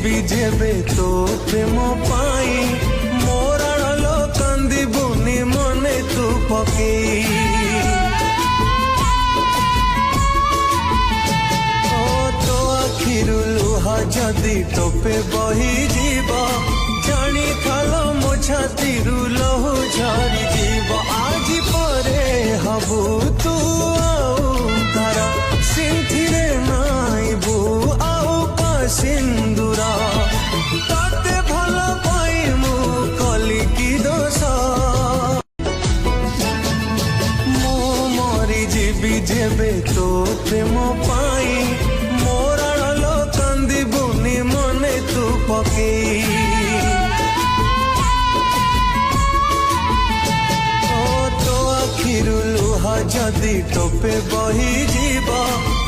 जीवी जेबे तो प्रेम पाई मोराल कांदिबुनी मने तू पकेई तो आखिरु लुहा जदि टोपे बही जीव जानी थाल मो छातीरु लहु झरी जीव आज परे हबु तू तारा सिंथिरे नाइबु आउ सिंदूरा ताते भल पाई मु कली की दोष मो मरी जीवी जेबे तो प्रेम पाई मोराल कांदिबुनी मने तू पकेई तो आखिरु लुहा जदि टोपे बही जीव